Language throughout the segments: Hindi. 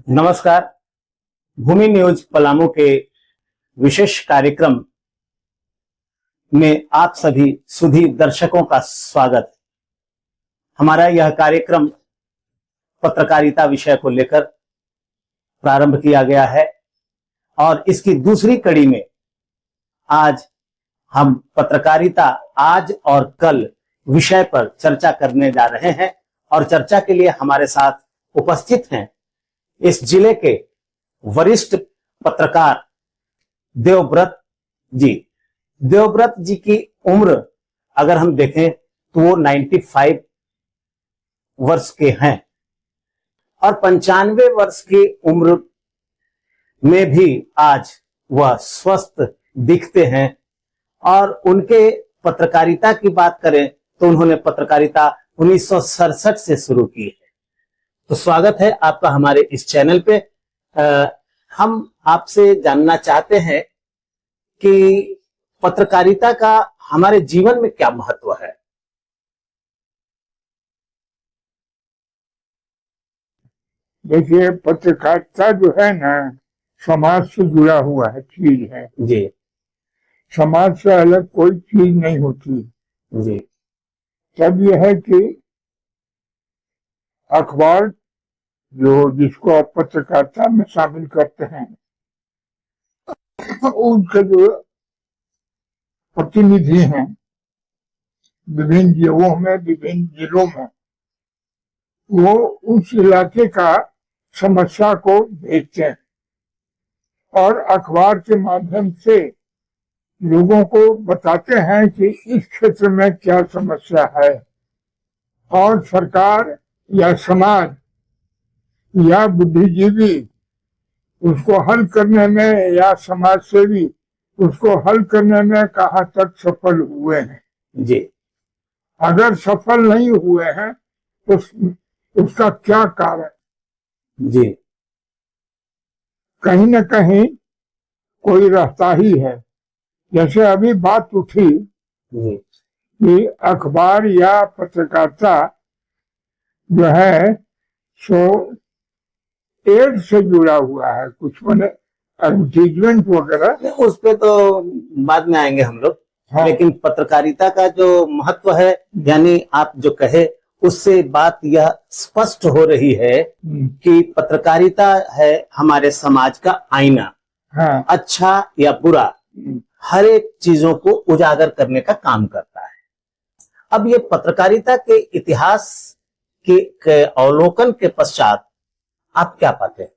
नमस्कार। भूमि न्यूज पलामू के विशेष कार्यक्रम में आप सभी सुधी दर्शकों का स्वागत। हमारा यह कार्यक्रम पत्रकारिता विषय को लेकर प्रारंभ किया गया है और इसकी दूसरी कड़ी में आज हम पत्रकारिता आज और कल विषय पर चर्चा करने जा रहे हैं और चर्चा के लिए हमारे साथ उपस्थित हैं इस जिले के वरिष्ठ पत्रकार देवव्रत जी। देवव्रत जी की उम्र अगर हम देखें तो वो 95 वर्ष के हैं और 95 वर्ष की उम्र में भी आज वह स्वस्थ दिखते हैं। और उनके पत्रकारिता की बात करें तो उन्होंने पत्रकारिता 1967 से शुरू की है। तो स्वागत है आपका हमारे इस चैनल पे। हम आपसे जानना चाहते हैं कि पत्रकारिता का हमारे जीवन में क्या महत्व है। देखिए, पत्रकारिता जो है ना, समाज से जुड़ा हुआ है चीज है जी। समाज से अलग कोई चीज नहीं होती जी। तब यह है कि अखबार जिसको आप पत्रकारिता में शामिल करते हैं, उनके जो प्रतिनिधि हैं विभिन्न जगहों में, विभिन्न जिलों में, वो उस इलाके का समस्या को भेजते हैं और अखबार के माध्यम से लोगों को बताते हैं कि इस क्षेत्र में क्या समस्या है और सरकार या समाज या बुद्धिजीवी उसको हल करने में या समाज सेवी उसको हल करने में कहाँ तक सफल हुए हैं। जी। अगर सफल नहीं हुए हैं तो उसका क्या कारण। जी। कहीं न कहीं कोई रहता ही है। जैसे अभी बात उठी कि अखबार या पत्रकारिता जो है सो एड्स से जुड़ा हुआ है, कुछ मैंने एडवर्टीजमेंट वगैरह, उस पे तो बाद में आएंगे हम लोग। हाँ। लेकिन पत्रकारिता का जो महत्व है, यानी आप जो कहे उससे बात यह स्पष्ट हो रही है कि पत्रकारिता है हमारे समाज का आईना। हाँ। अच्छा या बुरा हर एक चीजों को उजागर करने का काम करता है। अब ये पत्रकारिता के इतिहास के अवलोकन के पश्चात आप क्या पाते हैं?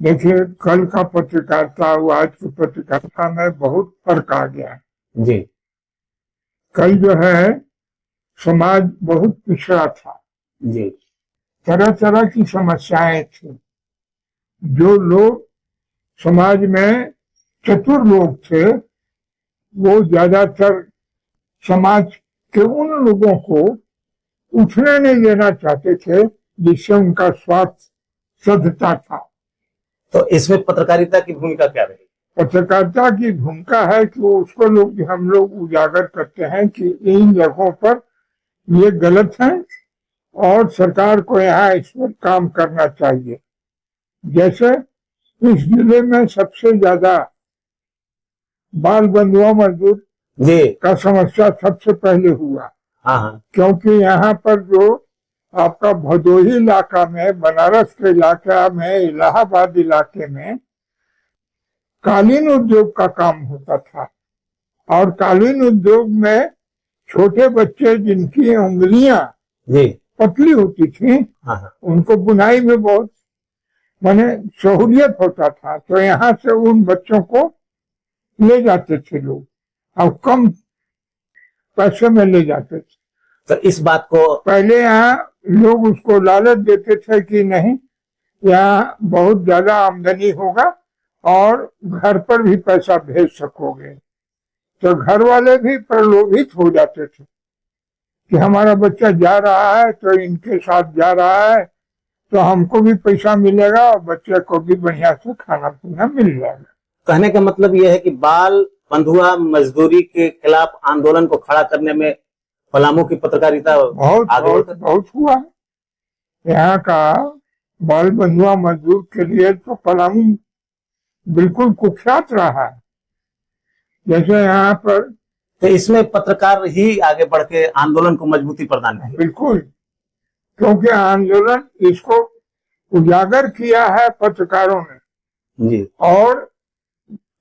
देखिए, कल का पत्रकारिता और आज की पत्रकारिता में बहुत फर्क आ गया है। जी। कल जो है समाज बहुत पिछड़ा था। जी। तरह तरह की समस्याएं थी। जो लोग समाज में चतुर लोग थे वो ज्यादातर समाज के उन लोगों को उठने नहीं देना चाहते थे जिससे उनका स्वार्थ सधता था। तो इसमें पत्रकारिता की भूमिका क्या रही? पत्रकारिता की भूमिका है कि उसको हम लोग उजागर करते हैं कि इन जगहों पर ये गलत है और सरकार को यहाँ इस पर काम करना चाहिए। जैसे इस जिले में सबसे ज्यादा बाल बंधुआ मजदूर का समस्या सबसे पहले हुआ। हाँ। क्योंकि यहाँ पर जो आपका भदोही इलाका में, बनारस के इलाका में, इलाहाबाद इलाके में कालीन उद्योग का काम होता था और कालीन उद्योग में छोटे बच्चे जिनकी उंगलियां पतली होती थी, उनको बुनाई में बहुत माने सहूलियत होता था, तो यहाँ से उन बच्चों को ले जाते थे लोग और कम पैसे में ले जाते थे। तो इस बात को पहले यहाँ लोग उसको लालच देते थे कि नहीं, यहाँ बहुत ज्यादा आमदनी होगा और घर पर भी पैसा भेज सकोगे, तो घर वाले भी प्रलोभित हो जाते थे कि हमारा बच्चा जा रहा है तो इनके साथ जा रहा है तो हमको भी पैसा मिलेगा और बच्चे को भी बढ़िया से खाना पीना मिल जाएगा। कहने का मतलब यह है कि बाल बंधुआ मजदूरी के खिलाफ आंदोलन को खड़ा करने में पलामू की पत्रकारिता बहुत हुआ है। यहाँ का बाल बंधुआ मजदूर के लिए तो पलामू बिल्कुल कुख्यात रहा है। जैसे यहाँ पर तो इसमें पत्रकार ही आगे बढ़ के आंदोलन को मजबूती प्रदान की। बिल्कुल, क्योंकि आंदोलन इसको उजागर किया है पत्रकारों ने जी, और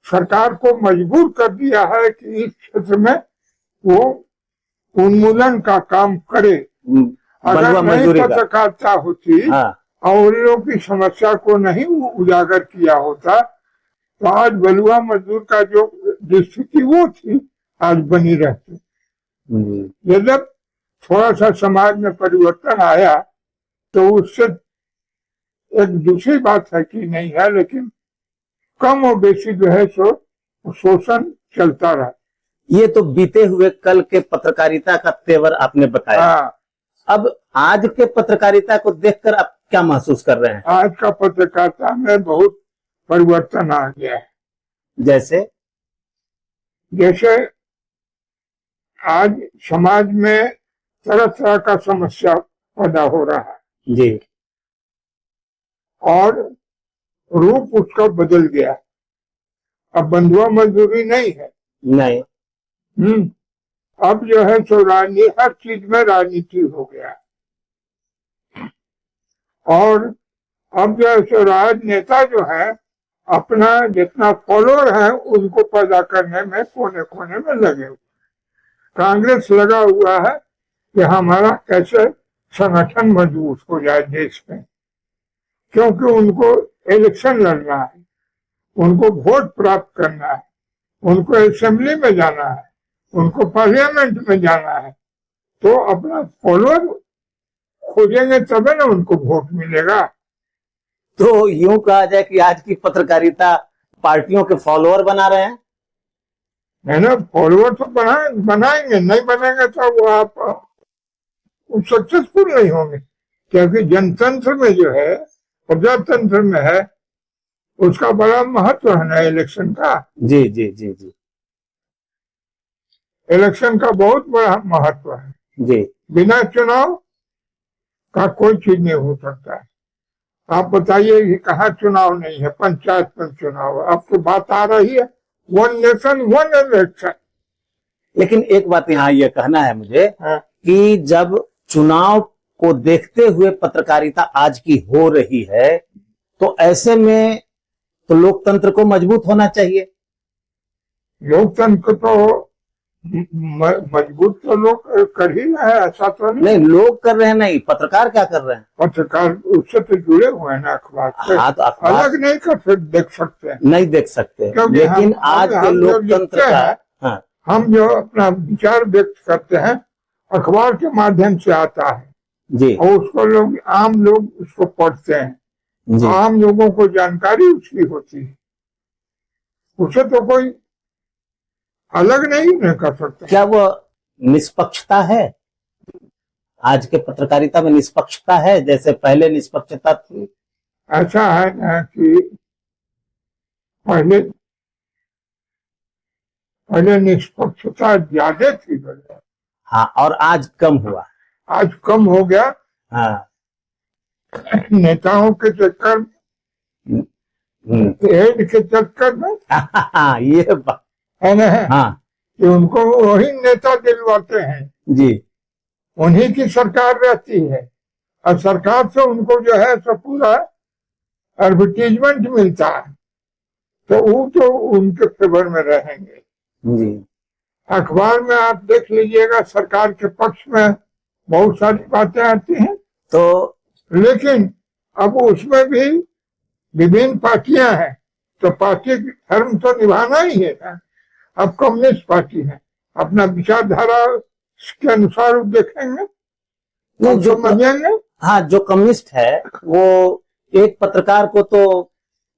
सरकार को मजबूर कर दिया है कि इस क्षेत्र में वो उन्मूलन का काम करे। अगर बंधुआ नहीं मजदूरी का। पत्रकारिता होती हाँ, और उन लोगों की समस्या को नहीं उजागर किया होता तो आज बलुआ मजदूर का जो स्थिति वो थी आज बनी रहती। यद्यप थोड़ा सा समाज में परिवर्तन आया तो उससे एक दूसरी बात है कि नहीं है, लेकिन कम और बेसी जो है सो शोषण चलता रहा। ये तो बीते हुए कल के पत्रकारिता का तेवर आपने बताया। हाँ, अब आज के पत्रकारिता को देखकर आप क्या महसूस कर रहे हैं? आज का पत्रकारिता में बहुत परिवर्तन आ गया है। जैसे आज समाज में तरह तरह का समस्या पैदा हो रहा है जी, और रूप उसका बदल गया। अब बंधुआ मजदूरी नहीं है। नहीं, अब जो है सो राजनीति, हर चीज में राजनीति हो गया और अब जो है सो राजनेता जो है अपना जितना फॉलोअर है उनको पैदा करने में कोने कोने में लगे हुए। कांग्रेस लगा हुआ है कि हमारा कैसे संगठन मजबूत हो जाए देश में, क्योंकि उनको इलेक्शन लड़ना है, उनको वोट प्राप्त करना है, उनको असेंबली में जाना है, उनको पार्लियामेंट में जाना है, तो अपना फॉलोअर खोजेंगे तभी ना उनको वोट मिलेगा। तो यूं कहा जाए कि आज की पत्रकारिता पार्टियों के फॉलोअर बना रहे हैं। है ना, फॉलोअर तो बनाएंगे, नहीं बनेंगे तो वो आप सक्सेसफुल नहीं होंगे। क्योंकि जनतंत्र में जो है, प्रजातंत्र में है, उसका बड़ा महत्व है ना इलेक्शन का। जी जी जी जी इलेक्शन का बहुत बड़ा महत्व है जी। बिना चुनाव का कोई चीज नहीं हो सकता है। आप बताइए कि कहाँ चुनाव नहीं है, पंचायत में चुनाव है। अब तो बात आ रही है वन नेशन वन इलेक्शन। लेकिन एक बात यहाँ ये कहना है मुझे हाँ। कि जब चुनाव को देखते हुए पत्रकारिता आज की हो रही है तो ऐसे में तो लोकतंत्र को मजबूत होना चाहिए। लोकतंत्र तो मजबूत तो लोग कर ही रहे हैं, ऐसा तो नहीं लोग कर रहे हैं, नहीं पत्रकार क्या कर रहे हैं? पत्रकार उससे तो जुड़े हुए हैं ना अखबार से। हाँ, तो अखबार अलग नहीं कर देख सकते हैं, नहीं देख सकते, लेकिन आज के लोकतंत्र का हाँ, हम जो अपना विचार व्यक्त करते हैं अखबार के माध्यम से आता है जी, और उसको लोग आम लोग उसको पढ़ते हैं, जी। आम लोगों को जानकारी उसकी होती है, उसे तो कोई अलग नहीं कर सकता। क्या वो निष्पक्षता है? आज के पत्रकारिता में निष्पक्षता है जैसे पहले निष्पक्षता थी? ऐसा है ना कि पहले निष्पक्षता ज्यादा थी, हाँ, और आज कम हुआ। आज कम हो गया। हाँ, नेताओं के चक्कर, हेड के चक्कर में ये बात है ना, हाँ कि उनको वही नेता दिलवाते हैं जी, उन्हीं की सरकार रहती है और सरकार से उनको जो है सब पूरा एडवर्टीजमेंट मिलता है, तो वो तो उनके फेवर में रहेंगे। जी। अखबार में आप देख लीजिएगा सरकार के पक्ष में बहुत सारी बातें आती हैं, तो लेकिन अब उसमें भी विभिन्न पार्टियां हैं, तो पार्टी धर्म तो निभाना ही है ना। अब कम्युनिस्ट पार्टी है, अपना विचारधारा के अनुसार देखेंगे, जो समझेंगे। हाँ, जो कम्युनिस्ट है वो एक पत्रकार को तो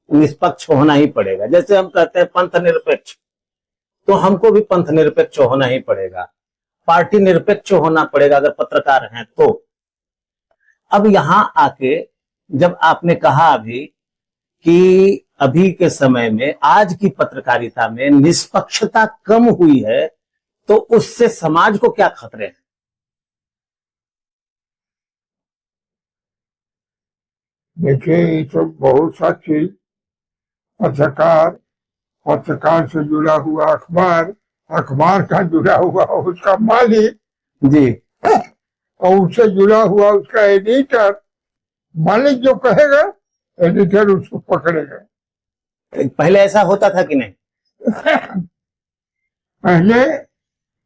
निष्पक्ष होना ही पड़ेगा। जैसे हम कहते हैं पंथ निरपेक्ष, तो हमको भी पंथ निरपेक्ष होना ही पड़ेगा, पार्टी निरपेक्ष होना पड़ेगा अगर पत्रकार हैं तो। अब यहां आके जब आपने कहा अभी कि अभी के समय में आज की पत्रकारिता में निष्पक्षता कम हुई है, तो उससे समाज को क्या खतरे हैं? देखिए ये तो बहुत सा चीज, पत्रकार से जुड़ा हुआ अखबार, अखबार का जुड़ा हुआ उसका मालिक, जी और उससे जुड़ा हुआ उसका एडिटर। मालिक जो कहेगा एडिटर उसको पकड़ेगा। पहले ऐसा होता था कि नहीं? पहले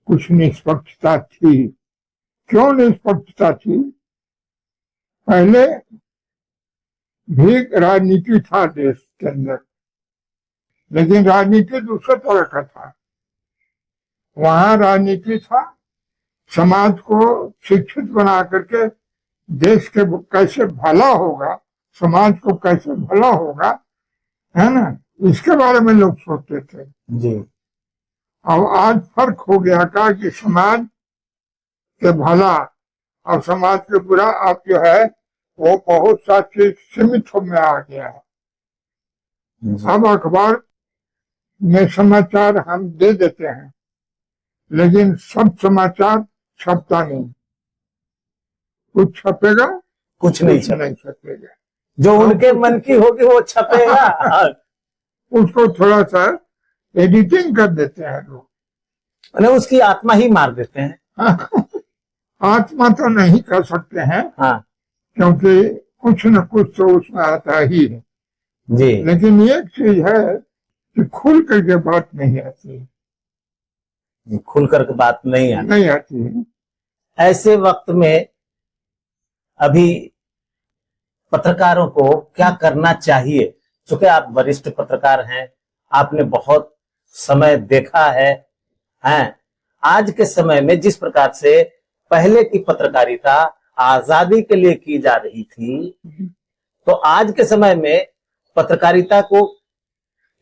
कुछ निष्पक्षता थी। क्यों निष्पक्षता थी? पहले भी राजनीति था देश के अंदर, लेकिन राजनीति दूसरे तरह का था। वहां राजनीति था समाज को शिक्षित बना करके देश के कैसे भला होगा, समाज को कैसे भला होगा, है ना, इसके बारे में लोग सोचते थे। जी अब आज फर्क हो गया का कि समाज के भला और समाज के बुरा अब जो है वो बहुत सा चीज सीमित में आ गया है। अब अखबार में समाचार हम दे देते हैं, लेकिन सब समाचार छपता नहीं। कुछ छपेगा, कुछ नहीं नहीं छपेगा। जो उनके मन की होगी वो छपेगा। उसको थोड़ा सा एडिटिंग कर देते हैं लोग, मतलब उसकी आत्मा ही मार देते हैं। आत्मा तो नहीं कर सकते हैं, हाँ क्योंकि कुछ न कुछ तो उसमें आता ही है। जी लेकिन एक चीज है कि खुल करके बात नहीं आती, खुलकर के बात नहीं आती। नहीं आती है। ऐसे वक्त में अभी पत्रकारों को क्या करना चाहिए? क्योंकि आप वरिष्ठ पत्रकार हैं, आपने बहुत समय देखा है। आज के समय में जिस प्रकार से पहले की पत्रकारिता आजादी के लिए की जा रही थी, तो आज के समय में पत्रकारिता को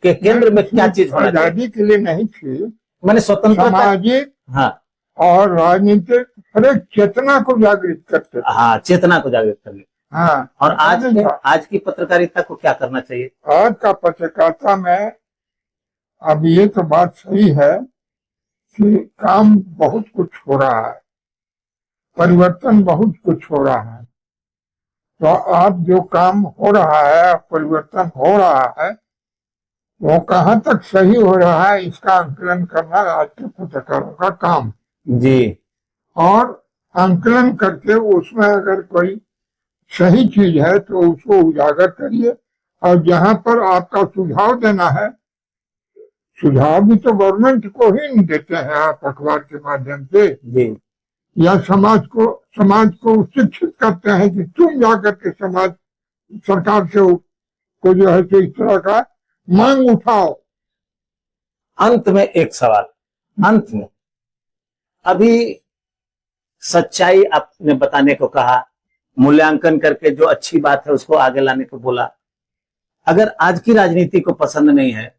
के केंद्र में क्या चीज होना चाहिए? आजादी के लिए नहीं थी, मैंने स्वतंत्रता, सामाजिक हाँ और राजनीतिक हर एक चेतना को जागृत करते थे। हाँ, चेतना को जागृत करने। हाँ, और आज की पत्रकारिता को क्या करना चाहिए? आज का पत्रकारिता में अब ये तो बात सही है कि काम बहुत कुछ हो रहा है, परिवर्तन बहुत कुछ हो रहा है। तो अब जो काम हो रहा है, परिवर्तन हो रहा है, वो कहाँ तक सही हो रहा है इसका आंकलन करना आज के पत्रकारों का काम। जी और आंकलन करके उसमें अगर कोई सही चीज है तो उसको उजागर करिए, और जहां पर आपका सुझाव देना है, सुझाव भी तो गवर्नमेंट को ही देते हैं आप अखबार के माध्यम से, जी या समाज को शिक्षित करते हैं कि तुम जाकर के समाज सरकार से को जो है तो इस तरह का मांग उठाओ। अंत में एक सवाल, अंत में अभी सच्चाई आपने बताने को कहा, मूल्यांकन करके जो अच्छी बात है उसको आगे लाने को बोला। अगर आज की राजनीति को पसंद नहीं है,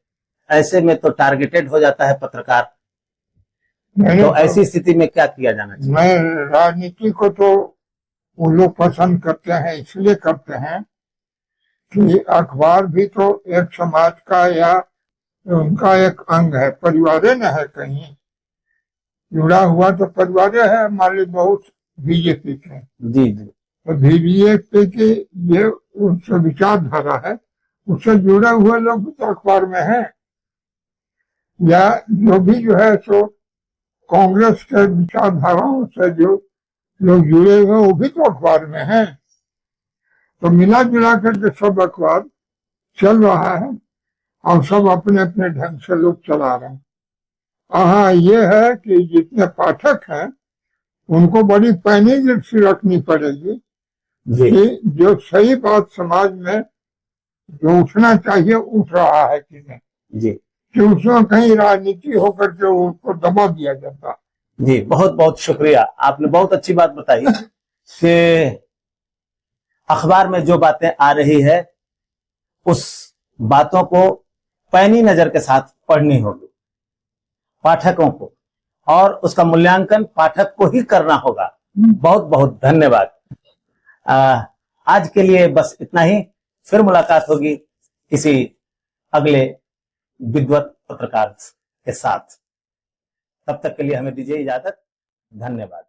ऐसे में तो टारगेटेड हो जाता है पत्रकार। तो ऐसी स्थिति में क्या किया जाना चाहिए? मैं राजनीति को तो वो लोग पसंद करते हैं, इसलिए करते हैं कि अखबार भी तो एक समाज का या उनका एक अंग है, परिवार न है, कहीं जुड़ा हुआ तो परिवार है। मान ली बहुत बीजेपी के, जी जी, तो बीजेपी की ये उससे विचारधारा है, उससे जुड़े हुए लोग तो अखबार में है, या जो भी जो है सो कांग्रेस के विचारधाराओं से जो लोग जुड़े हुए वो भी तो अखबार में है। तो मिला जुला करके सब अखबार चल रहा है, और सब अपने अपने ढंग से लोग चला रहे हैं। हाँ, ये है कि जितने पाठक हैं उनको बड़ी पैनी दृष्टि रखनी पड़ेगी कि जो सही बात समाज में जो उठना चाहिए उठ रहा है कि नहीं, जी कि उसमें कहीं राजनीति होकर के उसको दबा दिया जाता। जी, बहुत बहुत शुक्रिया, आपने बहुत अच्छी बात बताई कि अखबार में जो बातें आ रही है उस बातों को पैनी नजर के साथ पढ़नी होगी पाठकों को, और उसका मूल्यांकन पाठक को ही करना होगा। बहुत बहुत धन्यवाद। आज के लिए बस इतना ही, फिर मुलाकात होगी किसी अगले विद्वत पत्रकार के साथ। तब तक के लिए हमें दीजिए इजाजत। धन्यवाद।